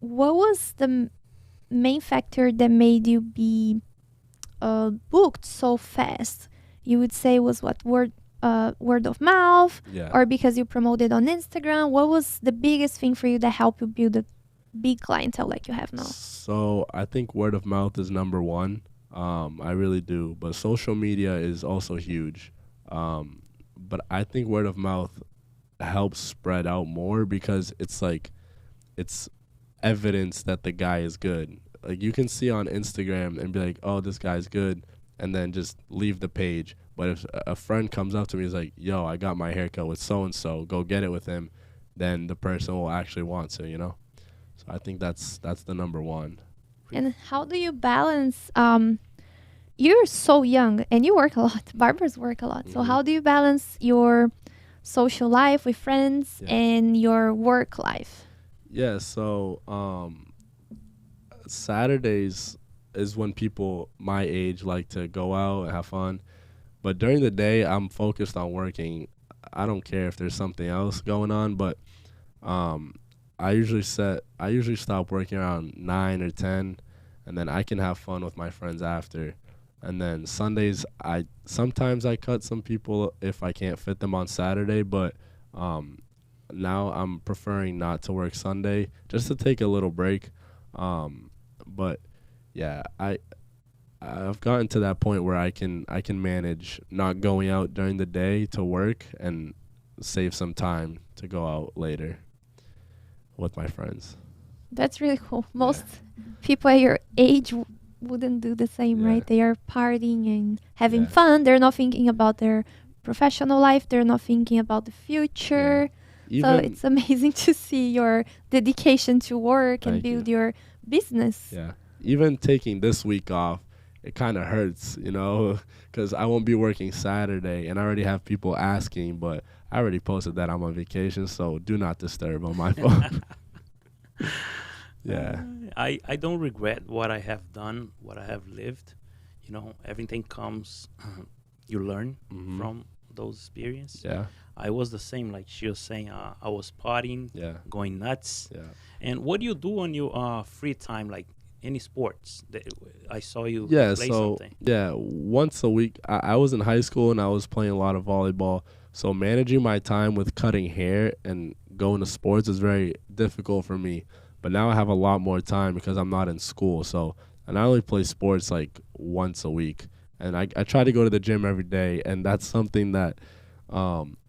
what was the main factor that made you be booked so fast? You would say was what word of mouth, Yeah. or because you promoted on Instagram? What was the biggest thing for you that helped you build a big clientele like you have now? So I think word of mouth is number one. I really do. But social media is also huge. But I think word of mouth helps spread out more because it's like it's evidence that the guy is good. Like you can see on Instagram and be like, "Oh, this guy's good," and then just leave the page. But if a friend comes up to me and is like, "Yo, I got my haircut with so and so, go get it with him," then the person will actually want to. So I think that's the number one. And how do you balance? You're so young and you work a lot. Barbers work a lot. So Mhm. how do you balance your social life with friends Yeah. and your work life? Yeah, so Saturdays is when people my age like to go out and have fun. But during the day, I'm focused on working. I don't care if there's something else going on, but um, I usually stop working around 9 or 10, and then I can have fun with my friends after. And then Sundays, I sometimes I cut some people if I can't fit them on Saturday, but um, now I'm preferring not to work Sunday just to take a little break. But yeah, I've gotten to that point where I can manage not going out during the day to work and save some time to go out later with my friends. That's really cool. Yeah. Most people at your age wouldn't do the same, Yeah. right? They are partying and having Yeah. fun. They're not thinking about their professional life. They're not thinking about the future. So Even it's amazing to see your dedication to work and thank you. build your business. Yeah. Even taking this week off, it kind of hurts, because I won't be working Saturday, and I already have people asking, but I already posted that I'm on vacation, so do not disturb on my phone. Yeah. I don't regret what I have done, what I have lived. Everything comes, you learn Mhm. from those experiences. Yeah. I was the same, like she was saying. I was partying, Yeah. going nuts. Yeah. And what do you do on your free time, like any sports? I saw you Yeah, play so something. yeah, once a week. I was in high school and I was playing a lot of volleyball. So managing my time with cutting hair and going to sports is very difficult for me. But now I have a lot more time because I'm not in school. So and I only play sports like once a week. And I try to go to the gym every day, and that's something that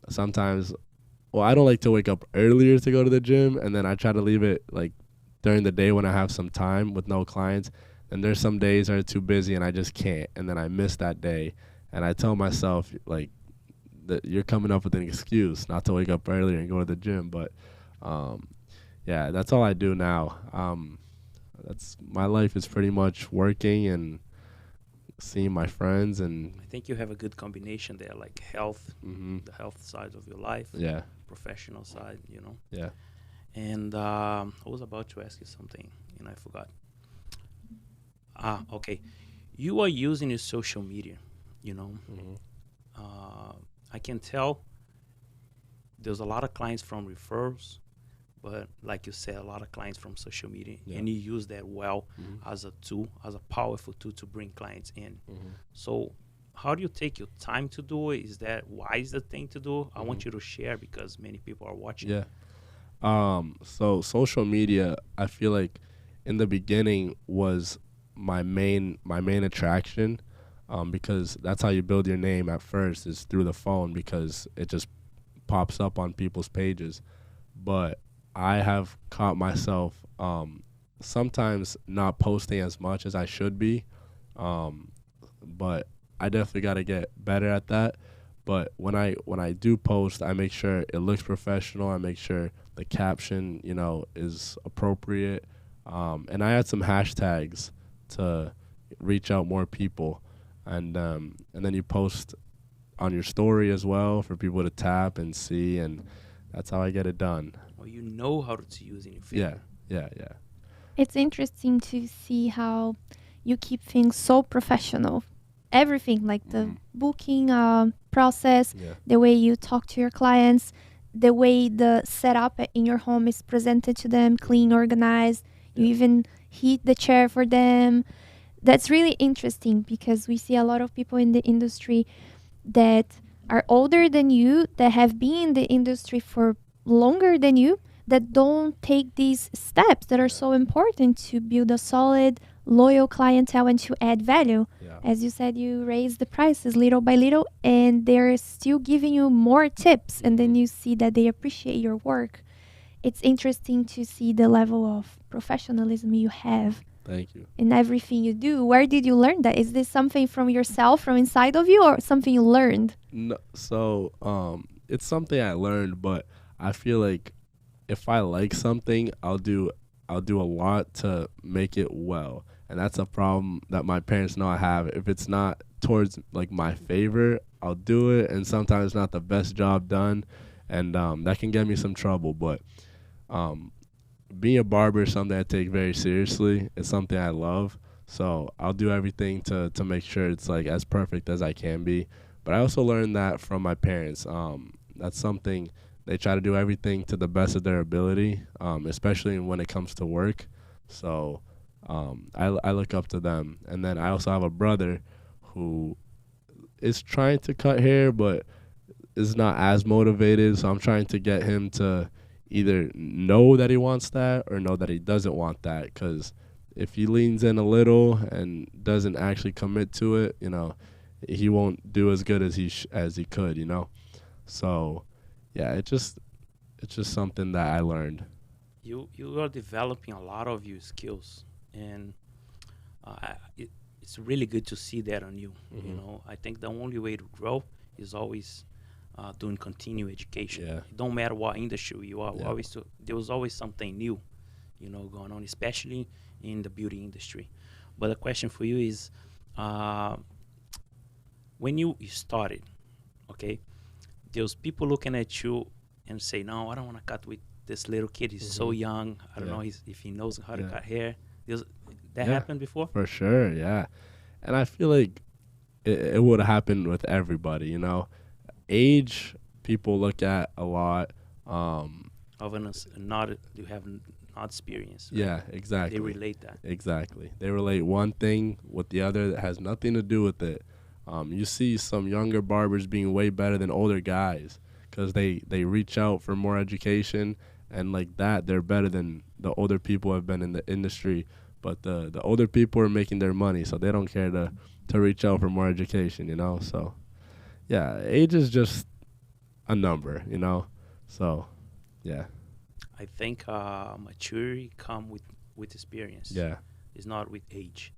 sometimes well, I don't like to wake up earlier to go to the gym, and then I try to leave it like during the day when I have some time with no clients. And there's some days that are too busy and I just can't, and then I miss that day. And I tell myself like that you're coming up with an excuse not to wake up earlier and go to the gym. But um, yeah, that's all I do now. That's my life is pretty much working and seeing my friends and I think you have a good combination there, like health, hmm the health side of your life, yeah, professional side. yeah. And I was about to ask you something, and I forgot. Okay. You are using your social media, you know. hmm Uh, I can tell there's a lot of clients from referrals, but like you said, a lot of clients from social media, Yeah. and you use that well hmm as a tool, as a powerful tool to bring clients in. hmm So, how do you take your time to do it? Is that wise the thing to do? I hmm want you to share because many people are watching. Yeah. So social media, I feel like in the beginning was my main attraction, because that's how you build your name at first is through the phone because it just pops up on people's pages. But I have caught myself sometimes not posting as much as I should be, um, but I definitely got to get better at that. But when I do post, I make sure it looks professional. I make sure the caption, is appropriate, and I add some hashtags to reach out more people, and then you post on your story as well for people to tap and see, and that's how I get it done. Or you know how to use in your Yeah, favor. yeah, yeah. It's interesting to see how you keep things so professional. Everything, like the Mhm. booking process, Yeah. the way you talk to your clients, the way the setup in your home is presented to them, clean, organized. You Yeah. even heat the chair for them. That's really interesting because we see a lot of people in the industry that are older than you, that have been in the industry for longer than you, that don't take these steps that are Yeah. so important to build a solid, loyal clientele and to add value. Yeah. As you said, you raise the prices little by little, and they're still giving you more tips, and then Mhm. you see that they appreciate your work. It's interesting to see the level of professionalism you have Thank you. in everything you do. Where did you learn that? Is this something from yourself, from inside of you, or something you learned? No, so it's something I learned, but I feel like if I like something, I'll do a lot to make it well. And that's a problem that my parents know I have. If it's not towards like my favor, I'll do it, and sometimes not the best job done, and that can get me some trouble. But um, being a barber is something I take very seriously. It's something I love. So I'll do everything to make sure it's like as perfect as I can be. But I also learned that from my parents. That's something they try to do everything to the best of their ability, especially when it comes to work. So I look up to them. And then I also have a brother who is trying to cut hair, but is not as motivated. So I'm trying to get him to either know that he wants that or know that he doesn't want that. Because if he leans in a little and doesn't actually commit to it, he won't do as good as he could. So yeah, it's just something that I learned. You are developing a lot of your skills, and it's really good to see that on you. You Mhm. know, I think the only way to grow is always doing continued education. Yeah. It don't matter what industry you are, Yeah. there was always something new, going on, especially in the beauty industry. But the question for you is, uh, when you started, okay, there's people looking at you and say, "No, I don't want to cut with this little kid. He's so Mhm. young. I don't Yeah. know if he knows how to Yeah. cut hair." There's, that Yeah. happened before? For sure. Yeah. And I feel like it would happen with everybody. Age, people look at a lot. Um, Of not you have not experience, right? yeah, They exactly. relate that. Exactly. They relate one thing with the other that has nothing to do with it. You see some younger barbers being way better than older guys because they reach out for more education, and like that they're better than the older people who have been in the industry. But the older people are making their money, so they don't care to reach out for more education. So yeah, age is just a number. So yeah, I think maturity come with experience. yeah, It's not with age.